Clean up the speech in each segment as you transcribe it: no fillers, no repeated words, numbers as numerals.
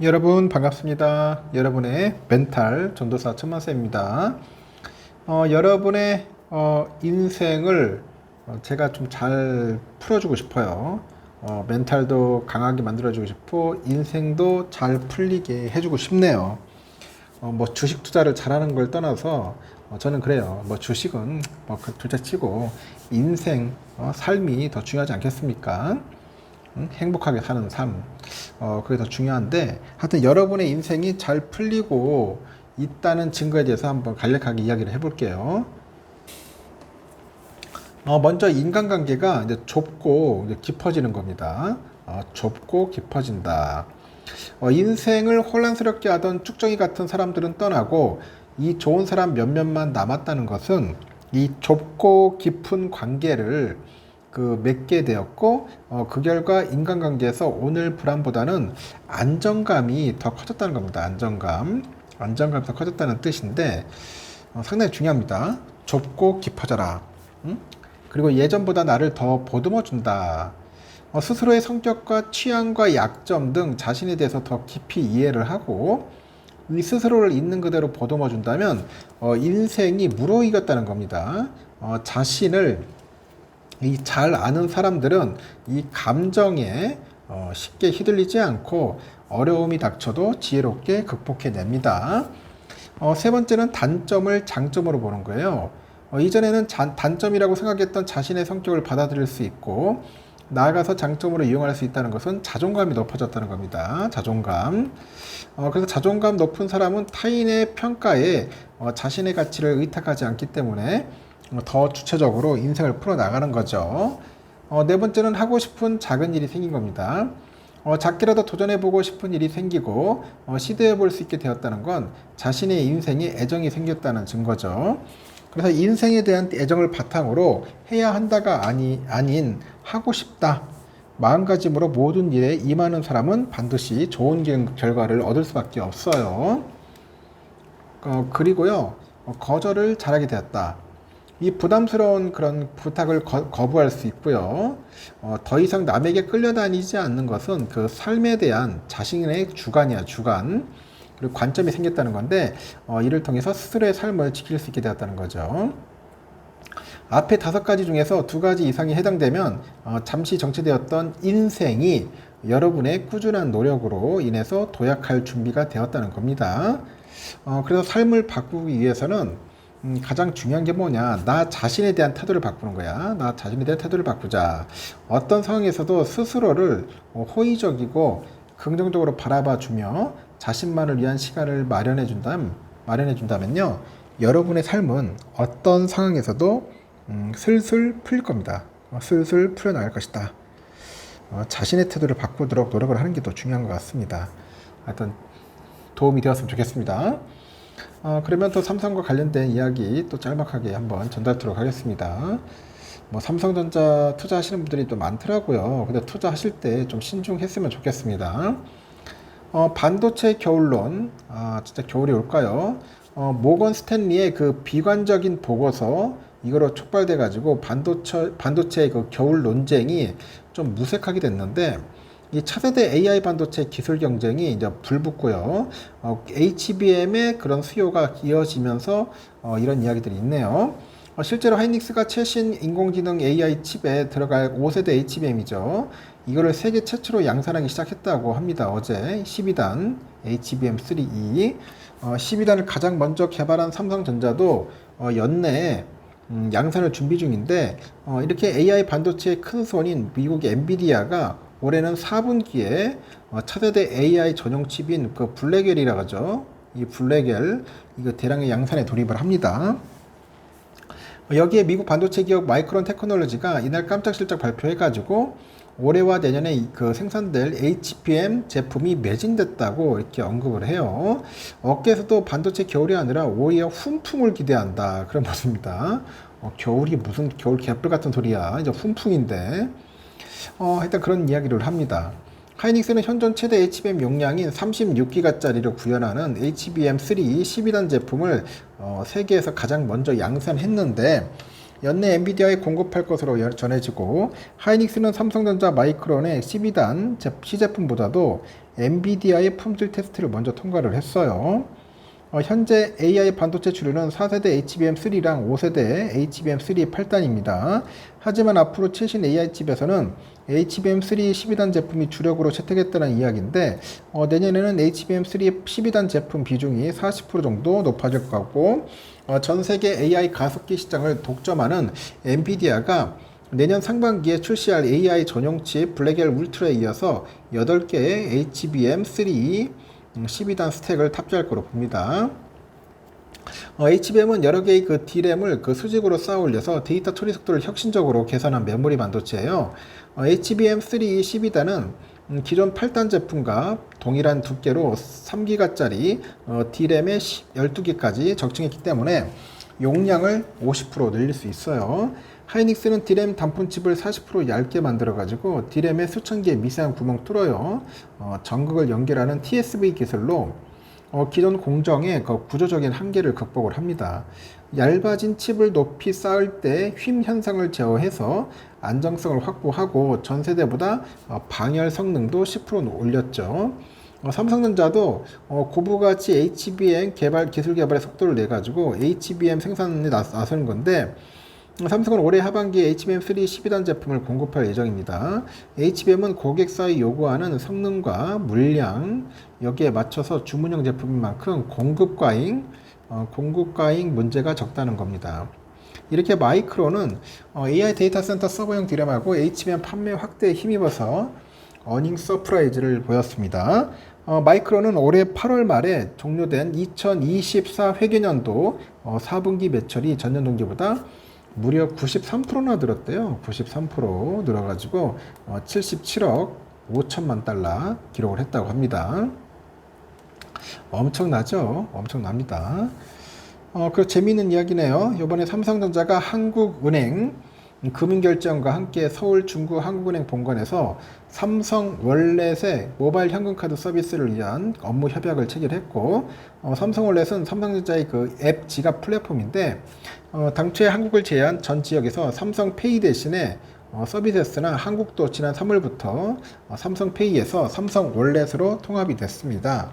여러분 반갑습니다. 여러분의 멘탈 전도사 천만세입니다. 여러분의 인생을 제가 좀 잘 풀어주고 싶어요. 멘탈도 강하게 만들어주고 싶고 인생도 잘 풀리게 해주고 싶네요. 뭐 주식 투자를 잘하는 걸 떠나서 저는 그래요. 뭐 주식은 그 둘째 치고 인생 삶이 더 중요하지 않겠습니까? 행복하게 사는 삶, 그게 더 중요한데, 하여튼 여러분의 인생이 잘 풀리고 있다는 증거에 대해서 한번 간략하게 이야기를 해볼게요. 먼저 인간관계가 이제 좁고 이제 깊어지는 겁니다. 좁고 깊어진다. 인생을 혼란스럽게 하던 쭉정이 같은 사람들은 떠나고 이 좋은 사람 몇몇만 남았다는 것은 이 좁고 깊은 관계를 맺게 되었고, 그 결과 인간관계에서 오늘 불안보다는 안정감이 더 커졌다는 겁니다. 안정감이 더 커졌다는 뜻인데, 상당히 중요합니다. 좁고 깊어져라. 그리고 예전보다 나를 더 보듬어 준다. 스스로의 성격과 취향과 약점 등 자신에 대해서 더 깊이 이해를 하고, 이 스스로를 있는 그대로 보듬어 준다면 인생이 무르익었다는 겁니다. 자신을 이 잘 아는 사람들은 이 감정에 쉽게 휘둘리지 않고 어려움이 닥쳐도 지혜롭게 극복해냅니다. 세 번째는 단점을 장점으로 보는 거예요. 이전에는 단점이라고 생각했던 자신의 성격을 받아들일 수 있고 나아가서 장점으로 이용할 수 있다는 것은 자존감이 높아졌다는 겁니다. 자존감. 그래서 자존감 높은 사람은 타인의 평가에 자신의 가치를 의탁하지 않기 때문에 더 주체적으로 인생을 풀어나가는 거죠. 네 번째는 하고 싶은 작은 일이 생긴 겁니다. 작게라도 도전해보고 싶은 일이 생기고 시도해볼 수 있게 되었다는 건 자신의 인생에 애정이 생겼다는 증거죠. 그래서 인생에 대한 애정을 바탕으로 해야 한다가 아닌 하고 싶다. 마음가짐으로 모든 일에 임하는 사람은 반드시 좋은 결과를 얻을 수밖에 없어요. 그리고요, 거절을 잘하게 되었다. 이 부담스러운 그런 부탁을 거부할 수 있고요. 더 이상 남에게 끌려다니지 않는 것은 그 삶에 대한 자신의 주관이야, 주관. 그리고 관점이 생겼다는 건데, 이를 통해서 스스로의 삶을 지킬 수 있게 되었다는 거죠. 앞에 5가지 중에서 2가지 이상이 해당되면 잠시 정체되었던 인생이 여러분의 꾸준한 노력으로 인해서 도약할 준비가 되었다는 겁니다. 그래서 삶을 바꾸기 위해서는 가장 중요한 게 뭐냐, 나 자신에 대한 태도를 바꾸는 거야. 나 자신에 대한 태도를 바꾸자. 어떤 상황에서도 스스로를 호의적이고 긍정적으로 바라봐 주며 자신만을 위한 시간을 마련해 준다면요, 여러분의 삶은 어떤 상황에서도 슬슬 풀릴 겁니다. 슬슬 풀려나갈 것이다. 자신의 태도를 바꾸도록 노력을 하는 게 더 중요한 것 같습니다. 하여튼 도움이 되었으면 좋겠습니다. 그러면 또 삼성과 관련된 이야기 또 짤막하게 한번 전달하도록 하겠습니다. 뭐 삼성전자 투자하시는 분들이 또 많더라고요. 근데 투자하실 때 좀 신중했으면 좋겠습니다. 반도체 겨울론, 진짜 겨울이 올까요? 모건 스탠리의 그 비관적인 보고서, 이거로 촉발돼 가지고 반도체의 그 겨울 논쟁이 좀 무색하게 됐는데, 이 차세대 AI 반도체 기술 경쟁이 이제 불붙고요. HBM의 그런 수요가 이어지면서 이런 이야기들이 있네요. 실제로 하이닉스가 최신 인공지능 AI 칩에 들어갈 5세대 HBM이죠. 이거를 세계 최초로 양산하기 시작했다고 합니다. 어제 12단 HBM3E 12단을 가장 먼저 개발한 삼성전자도 연내에 양산을 준비 중인데, 이렇게 AI 반도체의 큰 손인 미국의 엔비디아가 올해는 4분기에 차세대 AI 전용 칩인 그 블랙엘이라고 하죠. 이 블랙엘, 이거 대량의 양산에 돌입을 합니다. 여기에 미국 반도체 기업 마이크론 테크놀로지가 이날 깜짝 실적 발표해가지고 올해와 내년에 그 생산될 HBM 제품이 매진됐다고 이렇게 언급을 해요. 업계에서도 반도체 겨울이 아니라 오히려 훈풍을 기대한다, 그런 모습입니다. 겨울이 무슨 겨울 개뿔 같은 소리야. 이제 훈풍인데. 일단 그런 이야기를 합니다. 하이닉스는 현존 최대 HBM 용량인 36기가짜리를 구현하는 HBM3 12단 제품을 세계에서 가장 먼저 양산했는데, 연내 엔비디아에 공급할 것으로 전해지고, 하이닉스는 삼성전자 마이크론의 12단 시제품보다도 엔비디아의 품질 테스트를 먼저 통과를 했어요. 현재 AI 반도체 주류는 4세대 HBM3랑 5세대 HBM3 8단입니다. 하지만 앞으로 최신 AI 칩에서는 HBM3 12단 제품이 주력으로 채택했다는 이야기인데, 내년에는 HBM3 12단 제품 비중이 40% 정도 높아질 것 같고, 전 세계 AI 가속기 시장을 독점하는 엔비디아가 내년 상반기에 출시할 AI 전용 칩 블랙엘 울트라에 이어서 8개의 HBM3 12단 스택을 탑재할 거로 봅니다. HBM은 여러 개의 그 D램을 그 수직으로 쌓아 올려서 데이터 처리 속도를 혁신적으로 개선한 메모리 반도체예요. HBM3 12단은 기존 8단 제품과 동일한 두께로 3기가짜리 D램에 12개까지 적층했기 때문에 용량을 50% 늘릴 수 있어요. 하이닉스는 D램 단품칩을 40% 얇게 만들어가지고 D램에 수천 개의 미세한 구멍 뚫어요. 전극을 연결하는 TSV 기술로 기존 공정의 그 구조적인 한계를 극복을 합니다. 얇아진 칩을 높이 쌓을 때 휨 현상을 제어해서 안정성을 확보하고 전 세대보다 방열 성능도 10% 올렸죠. 삼성전자도 고부가치 HBM 기술 개발의 속도를 내가지고 HBM 생산에 나서는 건데, 삼성은 올해 하반기에 HBM3 12단 제품을 공급할 예정입니다. HBM은 고객사에 요구하는 성능과 물량, 여기에 맞춰서 주문형 제품인 만큼 공급 과잉 문제가 적다는 겁니다. 이렇게 마이크론은 AI 데이터 센터 서버용 D램하고 HBM 판매 확대에 힘입어서 어닝 서프라이즈를 보였습니다. 마이크론은 올해 8월 말에 종료된 2024 회계년도 4분기 매출이 전년 동기보다 무려 93%나 늘었대요. 93% 늘어가지고 77억 5천만 달러 기록을 했다고 합니다. 엄청나죠? 엄청납니다. 그 재미있는 이야기네요. 이번에 삼성전자가 한국은행 금융결제원과 함께 서울 중구 한국은행 본관에서 삼성 월렛의 모바일 현금카드 서비스를 위한 업무 협약을 체결했고, 삼성 월렛은 삼성전자의 그 앱 지갑 플랫폼인데, 당초에 한국을 제외한 전 지역에서 삼성페이 대신에 서비스나 한국도 지난 3월부터 삼성페이에서 삼성 월렛으로 통합이 됐습니다.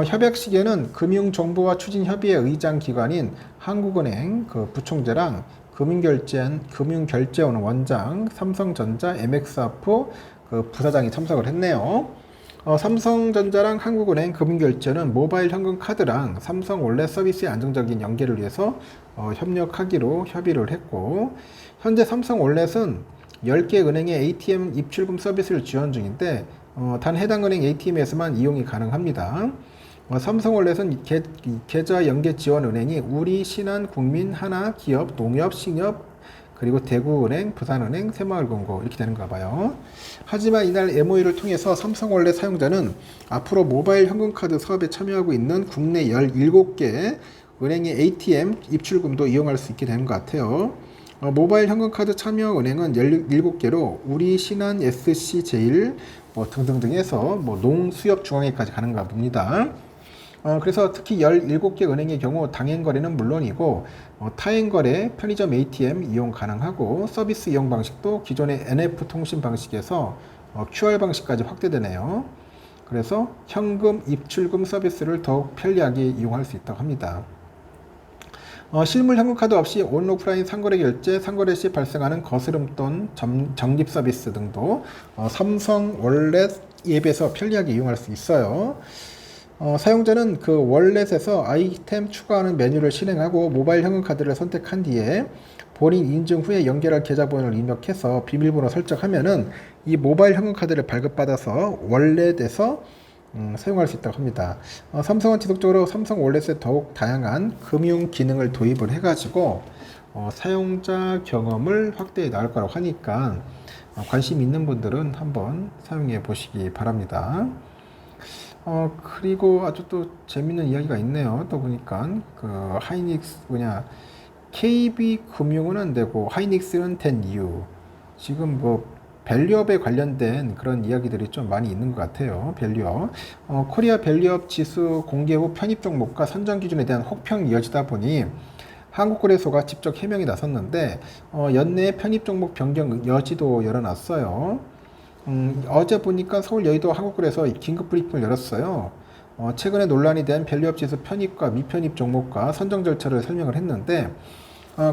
협약 시기에는 금융정보화 추진협의회 의장 기관인 한국은행 그 부총재랑 금융결제원 원장, 삼성전자 MX아프 그 부사장이 참석을 했네요. 삼성전자랑 한국은행 금융결제는 모바일 현금 카드랑 삼성 월렛 서비스의 안정적인 연계를 위해서 협력하기로 협의를 했고, 현재 삼성 월렛은 10개 은행의 ATM 입출금 서비스를 지원 중인데, 단 해당 은행 ATM에서만 이용이 가능합니다. 삼성월렛은 계좌 연계 지원 은행이 우리, 신한, 국민, 하나, 기업, 농협, 식협, 그리고 대구은행, 부산은행, 새마을금고 이렇게 되는가 봐요. 하지만 이날 MOU를 통해서 삼성월렛 사용자는 앞으로 모바일 현금카드 사업에 참여하고 있는 국내 17개 은행의 ATM 입출금도 이용할 수 있게 되는 것 같아요. 모바일 현금카드 참여 은행은 17개로 우리, 신한, SC제일 등등등 해서 농수협 중앙회까지 가는가 봅니다. 그래서 특히 17개 은행의 경우 당행거래는 물론이고 타행거래, 편의점 ATM 이용 가능하고 서비스 이용 방식도 기존의 NF 통신 방식에서 QR 방식까지 확대되네요. 그래서 현금 입출금 서비스를 더욱 편리하게 이용할 수 있다고 합니다. 실물 현금카드 없이 온오프라인 상거래 결제, 상거래 시 발생하는 거스름돈 적립 서비스 등도 삼성 월렛 앱에서 편리하게 이용할 수 있어요. 사용자는 그 월렛에서 아이템 추가하는 메뉴를 실행하고 모바일 현금카드를 선택한 뒤에 본인 인증 후에 연결할 계좌번호를 입력해서 비밀번호 설정하면은 이 모바일 현금카드를 발급받아서 월렛에서 사용할 수 있다고 합니다. 삼성은 지속적으로 삼성 월렛에 더욱 다양한 금융 기능을 도입을 해가지고 사용자 경험을 확대해 나갈 거라고 하니까 관심 있는 분들은 한번 사용해 보시기 바랍니다. 그리고 아주 또 재밌는 이야기가 있네요. 또 보니까 그 하이닉스 KB금융은 안 되고 하이닉스는 된 이유, 지금 밸류업에 관련된 그런 이야기들이 좀 많이 있는 것 같아요. 밸류업. 코리아 밸류업 지수 공개 후 편입 종목과 선정 기준에 대한 혹평이 이어지다 보니 한국거래소가 직접 해명이 나섰는데 연내 편입 종목 변경 여지도 열어놨어요. 어제 보니까 서울 여의도 한국거래소 긴급 브리핑을 열었어요. 최근에 논란이 된 밸류업 지수 편입과 미편입 종목과 선정 절차를 설명을 했는데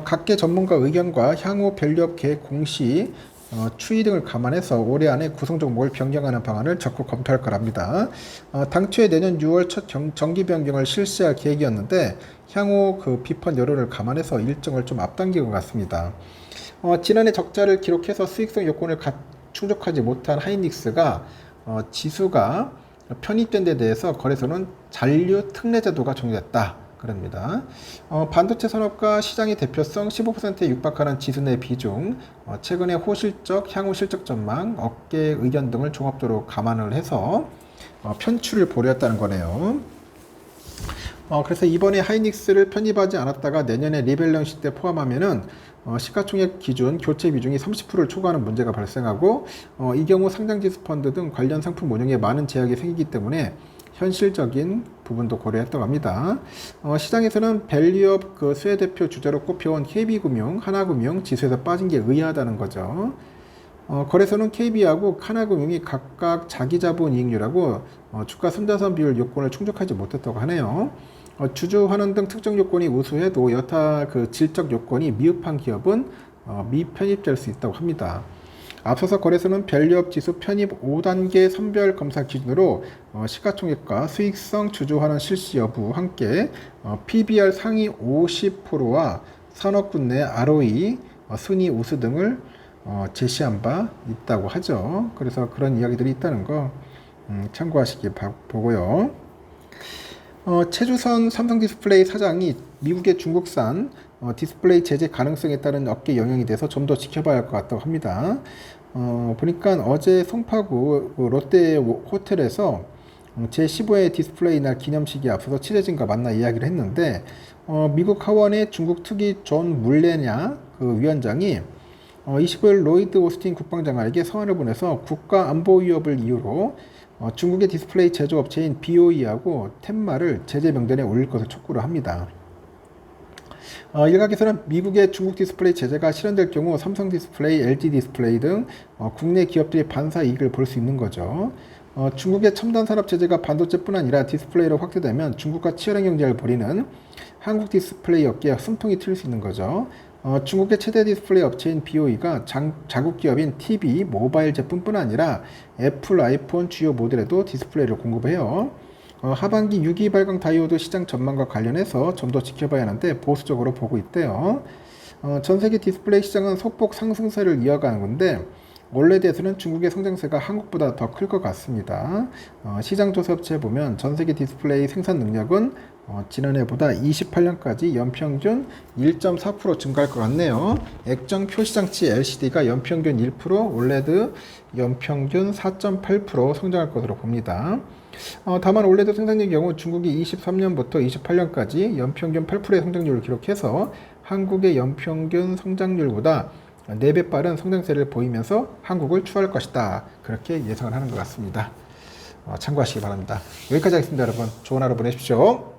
각계 전문가 의견과 향후 밸류업 계획 공시 추이 등을 감안해서 올해 안에 구성 종목을 변경하는 방안을 적극 검토할 거랍니다. 당초에 내년 6월 첫 정기 변경을 실시할 계획이었는데 향후 그 비판 여론을 감안해서 일정을 좀 앞당긴 것 같습니다. 지난해 적자를 기록해서 수익성 요건을 충족하지 못한 하이닉스가 지수가 편입된 데 대해서 거래소는 잔류 특례 제도가 종료됐다. 그럽니다. 반도체 산업과 시장의 대표성 15%에 육박하는 지수 내 비중, 최근의 호실적, 향후 실적 전망, 업계 의견 등을 종합적으로 감안을 해서 편출을 보류했다는 거네요. 그래서 이번에 하이닉스를 편입하지 않았다가 내년에 리밸런싱 때 포함하면은 시가총액 기준 교체 비중이 30%를 초과하는 문제가 발생하고 이 경우 상장지수 펀드 등 관련 상품 운용에 많은 제약이 생기기 때문에 현실적인 부분도 고려했다고 합니다. 시장에서는 밸류업 그 수혜 대표 주자로 꼽혀온 KB금융, 하나금융 지수에서 빠진 게 의아하다는 거죠. 거래소는 KB하고 하나금융이 각각 자기 자본 이익률하고 주가 손자산 비율 요건을 충족하지 못했다고 하네요. 주주 환원 등 특정 요건이 우수해도 여타 그 질적 요건이 미흡한 기업은 미편입될 수 있다고 합니다. 앞서서 거래소는 밸류업 지수 편입 5단계 선별 검사 기준으로 시가총액과 수익성 주주 환원 실시 여부 함께 PBR 상위 50%와 산업군 내 ROE, 순위 우수 등을 제시한 바 있다고 하죠. 그래서 그런 이야기들이 있다는 거 참고하시기 보고요. 최주선 삼성디스플레이 사장이 미국의 중국산 디스플레이 제재 가능성에 따른 업계 영향이 돼서 좀 더 지켜봐야 할 것 같다고 합니다. 보니까 어제 송파구 롯데 호텔에서 제15회 디스플레이 날 기념식에 앞서서 취재진과 만나 이야기를 했는데 미국 하원의 중국 특위 존 물레냐 그 위원장이 25일 로이드 오스틴 국방장관에게 서한을 보내서 국가 안보 위협을 이유로 중국의 디스플레이 제조업체인 BOE하고 텐마를 제재 명단에 올릴 것을 촉구를 합니다. 일각에서는 미국의 중국 디스플레이 제재가 실현될 경우 삼성 디스플레이, LG 디스플레이 등 국내 기업들이 반사 이익을 볼 수 있는 거죠. 중국의 첨단 산업 제재가 반도체뿐 아니라 디스플레이로 확대되면 중국과 치열한 경쟁을 벌이는 한국 디스플레이 업계에 숨통이 트일 수 있는 거죠. 중국의 최대 디스플레이 업체인 BOE가 자국 기업인 TV, 모바일 제품뿐 아니라 애플, 아이폰 주요 모델에도 디스플레이를 공급해요. 하반기 6기 발광 다이오드 시장 전망과 관련해서 좀 더 지켜봐야 하는데 보수적으로 보고 있대요. 전 세계 디스플레이 시장은 소폭 상승세를 이어가는 건데 올레드에서는 중국의 성장세가 한국보다 더 클 것 같습니다. 시장 조사업체에 보면 전 세계 디스플레이 생산 능력은 지난해보다 28년까지 연평균 1.4% 증가할 것 같네요. 액정 표시장치 LCD가 연평균 1%, 올레드 연평균 4.8% 성장할 것으로 봅니다. 다만 올레드 생산의 경우 중국이 23년부터 28년까지 연평균 8%의 성장률을 기록해서 한국의 연평균 성장률보다 4배 빠른 성장세를 보이면서 한국을 추월할 것이다. 그렇게 예상을 하는 것 같습니다. 참고하시기 바랍니다. 여기까지 하겠습니다, 여러분. 좋은 하루 보내십시오.